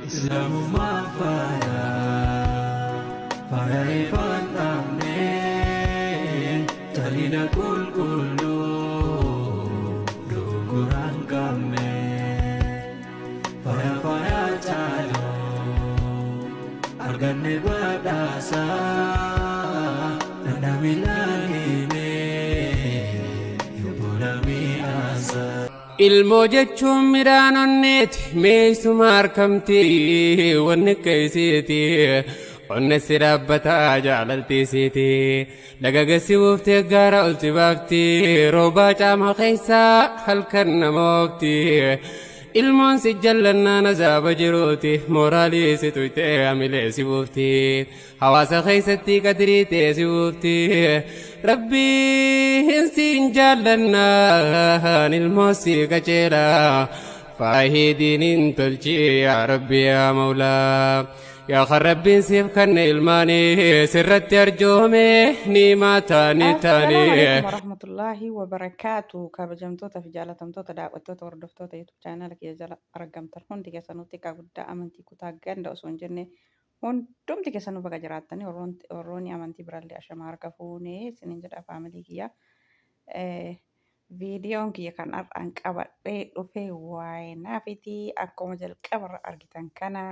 إسلام ما فايا فايا إفان أمني تلينا كل دوغران كامي فايا فايا جالو أرغني بداسا ندامي لانيني يبونامي آسا ilmoo jechuun midhaan onneeti meessuma harkamti wanni keeysiiti onne si dhaabbataa jaalaltiisiiti dhagagessi buuftee gaara olti baafti roobaa caama keeysaa halkan nama oofti ilmoon si jallannaan azaaba jiruuti mooraalii si tuyxee hamilee si buufti hawaasa keeysatti qadrii ta'e si buufti rabbiin siin jallannaan ilmoo si qaceela faayidiin tolchi yaa rabbi yaa mawlaa yaa kan rabbiin siif kanne ilmaanii sirratti arjoome ni maataani taani. Assalamu alaikum warahmatullahi wabarakatuh. Kabajamtoota fi jaalatamtoota daawwattoota hordoftoota YouTube channel kiyya jala argamtan hundi keessanutti akka guddaa amantii kutaa ganda osoo hin jenne hundumti keessanuu baga jiraattanii warroonni amantii birallee ashama harka fuunee isiniin jedha faamilii kiyya. Viidiyoon kiyya kan har'aan qabadhee dhufee waa'ee naafitii akkuma jalqabarra argitan kana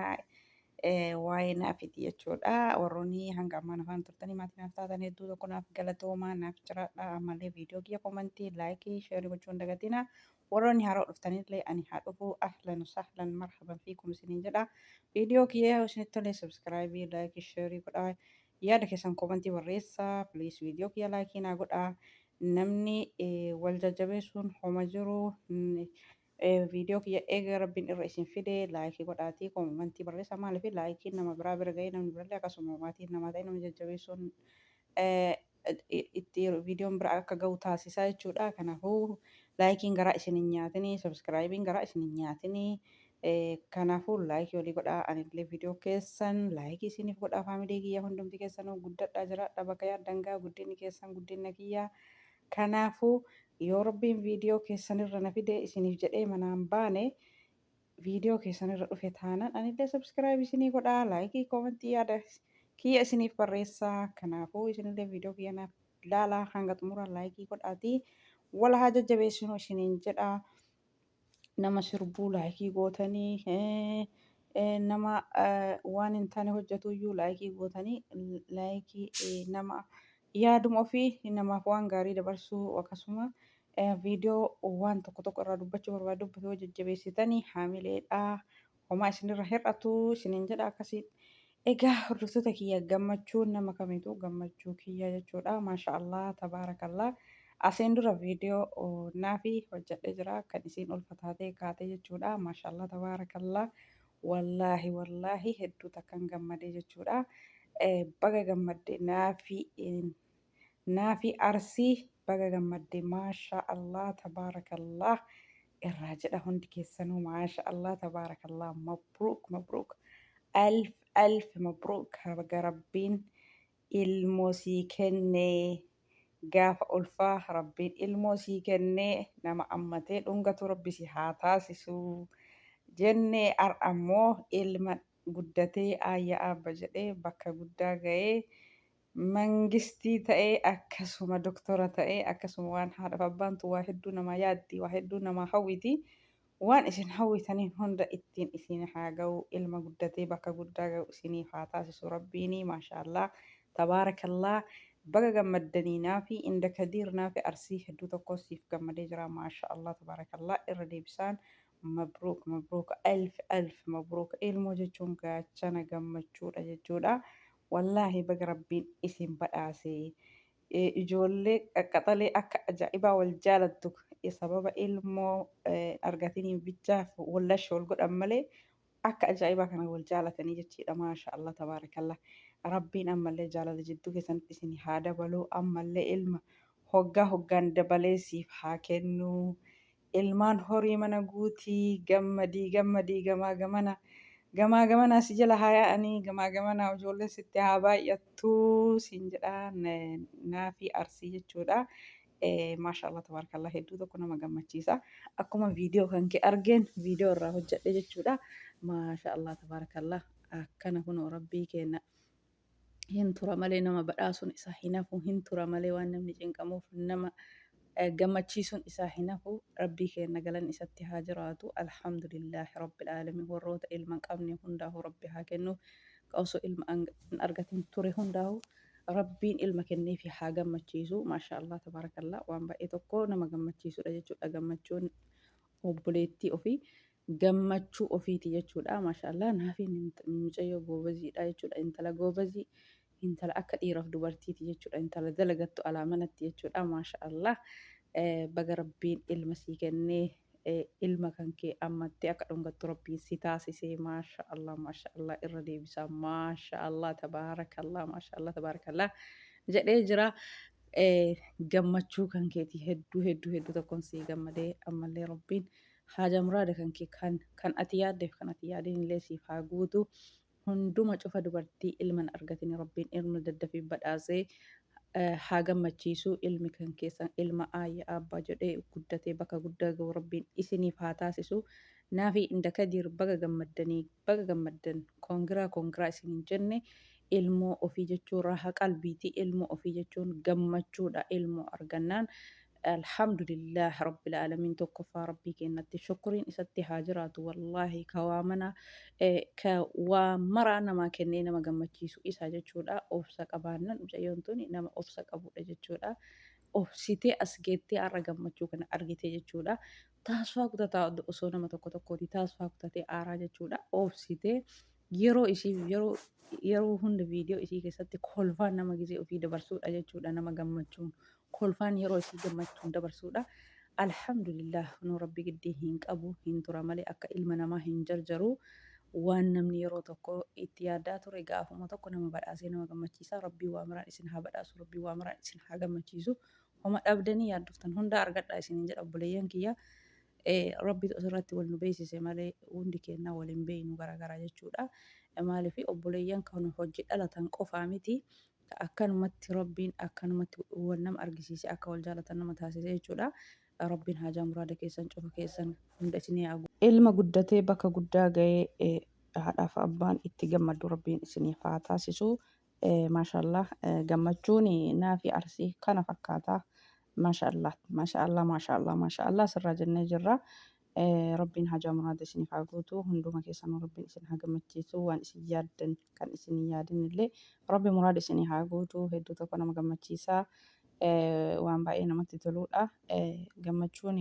waa'ee naafiti jechuudha. Warroonni hanga ammaan afaan turtanii maatii naaf taatan hedduu tokko naaf galatoomaa naaf jiraadha. Ammallee viidiyoo kiyya komantii laayikii sheerii gochuu hin dagatina. Warroonni haroo dhuftanillee ani haa dhufu ahlan sahlan marhaban fiikum isiniin jedha. Viidiyoo kiyya isinitti tolee subscribe laayikii sheerii godhaa. Yaada keessan komantii barreessaa. Please viidiyoo kiyya laayikii naa godhaa. Namni wal jajjabeessuun homa jiru. Viidiyoo kiyya eega rabbiin irra isin fide laayikii godhaatii komantii barreessaa maaliif laayikiin nama biraa bira ga'ee namni birallee akkasuma maatiin nama ta'e nama jajjabeessuun itti viidiyoon bira akka ga'u taasisaa jechuudha. Kanaafuu laayikiin garaa isin hin nyaatinii sabskraayibiin garaa isin hin nyaatinii. Kanaafuu laayikii olii godhaa anillee viidiyoo keessan laayikii isiniif godhaa faamilii kiyya hundumti keessanuu guddadhaa jiraadha bakka yaaddan ga'a guddinni keessan guddina kiyya. Kanaafuu yoo rabbiin viidiyoo keessanirra na fide isiniif jedhee manaan baane viidiyoo keessanirra dhufe taanaan anillee sabskraayibii isinii godhaa laayikii komentii yaada kiyya isiniif barreessaa. Kanaafuu isinillee viidiyoo kiyya naaf ilaalaa hanga xumura laayikii godhaatii wala haa jajjabeessinu isiniin jedhaa. Nama sirbuu laayikii gootanii nama waan hin taane hojjetuyyuu laayikii gootanii laayikii nama yaaduma ofii namaaf waan gaarii dabarsuu akkasuma viidiyoo waan tokko irraa dubbachuu barbaadu dubbatu jajjabeessitanii haamileedhaa homaa isinirra hir'atu isiniin jedha akkasii. Egaa hordoftoota kiyya gammachuun nama kamiitu gammachuu kiyya jechuudha. Maashaallah tabaarakallaa. Asiin dura viidiyoo naafi hojjedhee jira kan isiin ulfataatee kaatee jechuudha. Maashaallah tabaarakallaa. Wallaahi hedduu takkan gammadee jechuudha. Baga gammadde naafi arsii baga gammadde maashaallah tabaarakallaa irraa jedha hundi keessanuu maashaallah tabaarakallaa mabruuk alf mabruuk baga rabbiin ilmoo sii kennee gaafa ulfaa rabbiin ilmoo sii kennee nama ammatee dhungatu rabbi si haa taasisu jennee ammoo ilma guddatee ayya abba jedhee bakka guddaa ga'ee mangistii ta'ee akkasuma doktora ta'ee akkasuma waan haadhaaf abbaantu waa hedduu nama yaaddi waa hedduu nama hawwiti waan isin hawwitaniin hunda ittiin isin haa ga'u ilma guddatee bakka guddaa ga'u isiniif haa taasisu rabbiini maashaallah tabaarakallaa. Baga gammaddanii naafi inda kadiir naafi arsii hedduu tokko siif gammadee jira maashaallah tabaarakallaa irra deebisaan mabruuk alf mabruuk ilmoo jechuun gaachana gammachuudha jechuudha. Wallaahi baga rabbiin isin badhaase ijoollee qaqqaxalee akka ajaa'ibaa wal jaalattu sababa ilmoo argataniin bichaaf wallash wal godhan malee akka ajaa'ibaa kana wal jaalatanii jechuudha maashaallah tabaarakallaa. Rabbiin ammallee jaalala jidduu keessanitti isin haa dabaluu ammallee ilma hoggaan dabalee siif haa kennu. Ilmaan horii mana guutii gammadii gamaa gamana si jala haa yaa'anii gamaa gamana ijoolleen sitti haa baay'attuu siin jedha naafi arsii jechuudha. maashaallah tabarakallah hedduu tokko nama gammachiisa. Akkuma viidiyoo kan kee argeen viidiyoo irraa hojjedhe jechuudha. Maashaallah tabarakallah akkana kunoo rabbii kenna. Hin tura malee nama badhaasuun isaa hin hafu, hin tura malee waan namni cinqamuuf nama gammachiisuun isaa hin hafu. Rabbii keenya galan isatti haa jiraatu. Alhamdulillahi rabbil aalamiin warroota ilma hin qabne hundaa'u rabbi haa kennu. Osoo ilma hin argatin ture hundaa'u rabbiin ilma kenneefi haa gammachiisu. Maashaallah tabarakallah waan baay'ee tokko nama gammachiisudha jechuudha. Gammachuun obboleettii ofii gammachuu ofiiti jechuudha. Maashaallah naafiin mucayyoo goobaziidha jechuudha. Intala goobazii intala akka dhiiraaf dubartiiti jechuudha. Intala dalagattu alaa manatti jechuudha. Maashaallah baga rabbiin ilma sii kennee ilma kan kee ammattee akka dhungattu rabbiin si taasisee maashaallah irra deebisaa maashaallah tabaarakallah maashaallah tabaarakallah jedhee jira. Gammachuu kan keeti hedduu tokkoon sii gammadee ammallee rabbiin haja muraada kan kee kan ati yaaddeef kan ati yaadeen illee siif haa guutu. Hunduma cufa dubartii ilman argatin rabbiin ilma daddafii badhaasee haa gammachiisu. Ilmi kan keessan ilma aayyaa abbaa jedhee guddatee bakka guddaa gahu rabbiin isiniif haa taasisu. Naafi inda kadir baga gammaddan koongiraa isinin jenne. Ilmoo ofii jechuun raaha qalbiiti. Ilmoo ofii jechuun gammachuudha. Ilmoo argannaan alhamdulillah rabbil aalamiin tokkoffaa rabbii kennatti shukuriin isatti haa jiraatu. Wallaahi ka waa maraa namaa kennee nama gammachiisu isaa jechuudha. Obsa qabaannan mucayyoon tuni nama obsa qabudha jechuudha. Obsitee as geettee har'a gammachuu kana argite jechuudha. Taasifaa kutataa osoo nama tokkooti taasifaa kutatee aaraa jechuudha. Obsitee yeroo hunda viidiyoo isii keessatti kolfaan nama gizee ofii dabarsuudha jechuudha. Nama gammachuun kolfaan yeroo isii gammachuun dabarsuudha. Alhamdulillah nu rabbi giddii hin qabu hin tura malee akka ilma namaa hin jarjaru. Waan namni yeroo tokko itti yaadaa ture gaafuma tokko nama badhaasee nama gammachiisa. Rabbii waa maraan isin haa badhaasu. Rabbii waa maraan isin haa gammachiisu. Homa dhabdanii yaaddoftan hunda argadhaa isiniin jedha obboleeyyan kiyya. Rabbi asirratti wal nu beeksise malee hundi kennaa waliin beeynu garaagaraa jechuudha. Maaliif obboleeyyan kan hojii dhalatan qofaa miti. Akkanumatti rabbiin akkanumatti wal nama argisiise akka wal jaalatan nama taasise jechuudha. Rabbiin haajaa muraada keessan cufa keessan hunda isinii haa guutu. Ilma guddatee bakka guddaa gahee haadhaaf abbaan itti gammadu rabbiin isiniif haa taasisu. Maashaallah gammachuun naafi arsii kana fakkaata. Maashaallah sirraa jennee jirra. Rabbiin haajaa muraada isiniif haa guutu. Hunduma keessanuu rabbiin isin haa gammachiisu. Waan isin yaaddan kan isin yaadin illee rabbi muraada isinii haa guutu. Hedduu tokko nama gammachiisa. Waan baay'ee namatti toludha. Gammachuun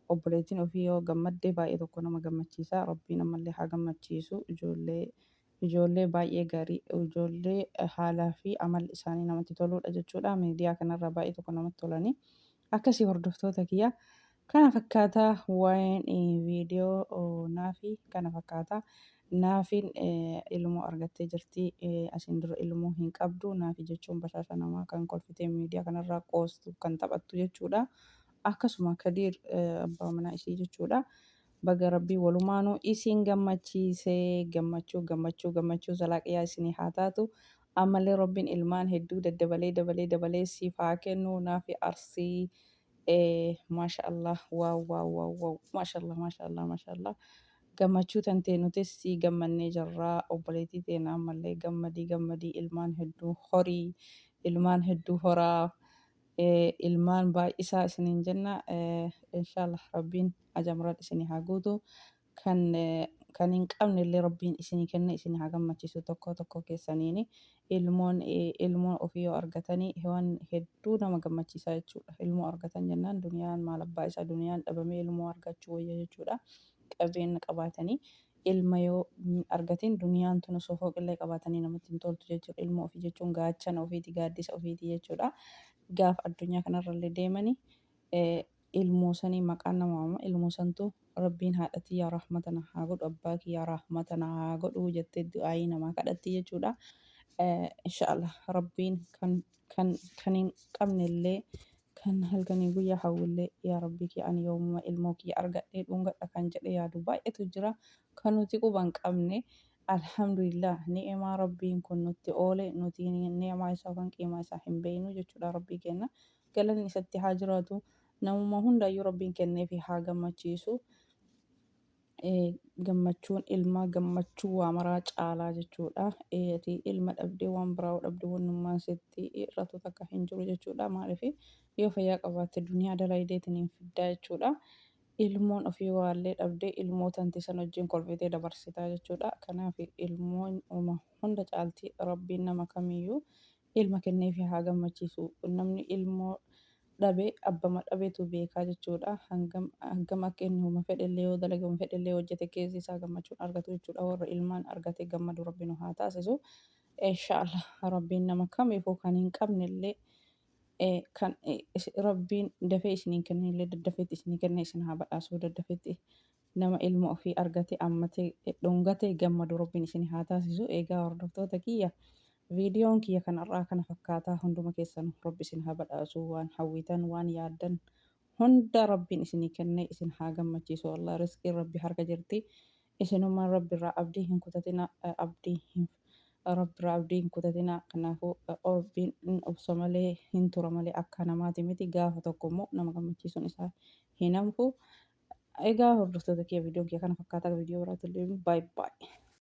obboleettiin ofii yoo gammadde baay'ee tokko nama gammachiisa. Rabbiin ammallee haa gammachiisu. Ijoollee baay'ee gaarii ijoollee haalaa fi amalli isaanii namatti toludha jechuudha. Miidiyaa kanarra baay'ee tokko namatti tolanii akkasii hordoftoota kiyya. Kana fakkaata waa'een viidiyoo naafi kana fakkaata. Naafiin ilmoo argattee jirti. Asiin dura ilmoo hin qabdu. Naafi jechuun bashaasha namaa kan kolfitee miidiyaa kanarraa qoostu kan taphattu jechuudha. Akkasuma Kadiir abbaa manaa isii jechuudha. Baga rabbii walumaanuu isin gammachiisee gammachuu zalaaqiyaa isinii haa taatu. Ammallee rabbiin ilmaan hedduu dabalee siif haa kennu. Naafi arsii maashaallah waaw maashaallah. Gammachuu tantee nutis si gammannee jirraa. Obboleettii teenya ammallee gammadii ilmaan hedduu horii ilmaan hedduu horaa. Ilmaan baay'isaa isiniin jenna. Inshaallah rabbiin haajaa muraada isinii haa guutu. Kan hin qabne illee rabbiin isinii kenna isinii haa gammachiisu tokko keessaniini. Ilmoon ofii yoo argatanii waan hedduu nama gammachiisa jechuudha. Ilmoo argatan jennaan duniyaan maal abbaa isaa duniyaan dhabamee ilmoo argachuu wayya jechuudha. Qabeenya qabaatanii ilma yoo argatin duniyaan tun osoo fooqillee qabaatanii namatti hin toltu jechuudha. Ilmoo ofii jechuun gaachana ofiiti gaaddisa ofiiti jechuudha. Gaafa addunyaa kanarrallee deemanii ilmoo sanii maqaan nama waama. Ilmoo santu rabbiin haadha tiyyaa rahmatana haa godhu abbaa kiyyaa rahmatana haa godhu jettee du'aayii namaa kadhatti jechuudha. Inshaallah rabbiin kan hin qabnellee kan halkanii guyyaa hawwillee yaa rabbii kiyya ani yoomuma ilmoo kiyya argadhee dhungadha kan jedhe yaadu baay'eetu jira. Kan nuti quba hin qabne alhamdulillah ni'imaa rabbiin kun nutti oole nuti ni'imaa isaa yookaan qiimaa isaa hin beeknu jechuudha rabbii kenna. galanni isatti haa jiraatu. Namuma hundaayyuu rabbiin kenneefi haa gammachiisu. Gammachuun ilmaa gammachuu waa maraa caalaa jechuudha. Ati ilma dhabdee waan biraa dhabdee wannummaan sitti hir'atu takka hin jiru jechuudha. Maaliif yoo fayyaa qabaatte duniyaa dalagdeetiin hin fiddaa jechuudha. Ilmoon ofii waallee dhabdee ilmoota hanti san wajjin kolfitee dabarsitaa jechuudha. Kanaaf ilmoon hunda caalti rabbiin nama kamiyyuu ilma kenneefi haa gammachiisu. Namni ilmoo dhabe abbama dhabeetu beekaa jechuudha. Hangam akka inni huma fedhellee yoo dalage huma fedhellee hojjete keessi isaa gammachuun argatu jechuudha. Warra ilmaan argate gammadu rabbi nu haa taasisu. Inshaallah rabbiin nama kamiifuu kan hin qabnellee kan rabbiin dafee isiniin kennellee daddafeetti isinii kenne isin haa badhaasu daddafeetti nama ilma ofii argate ammatee dhungate gammadu rabbiin isinii haa taasisu. Eegaa hordoftoota kiyya viidiyoon kiyya kanarraa kana fakkaataa hunduma keessan rabbi isin haa badhaasu waan hawwitan waan yaaddan hunda rabbiin isinii kenne isin haa gammachiisu. Allah rizqiin rabbi harka jirti. Isinummaan rabbiirraa abdii hin kutatina rabbiirraa abdii hin kutatina. Kanaafuu rabbiin obsa malee hin tura malee akka namaati miti. Gaafa tokko immoo nama gammachiisuun isaa hin hanfu. Egaa hordoftoota kiyya viidiyoon kiyya kana fakkaataa viidiyoo biraatti illee baay'ee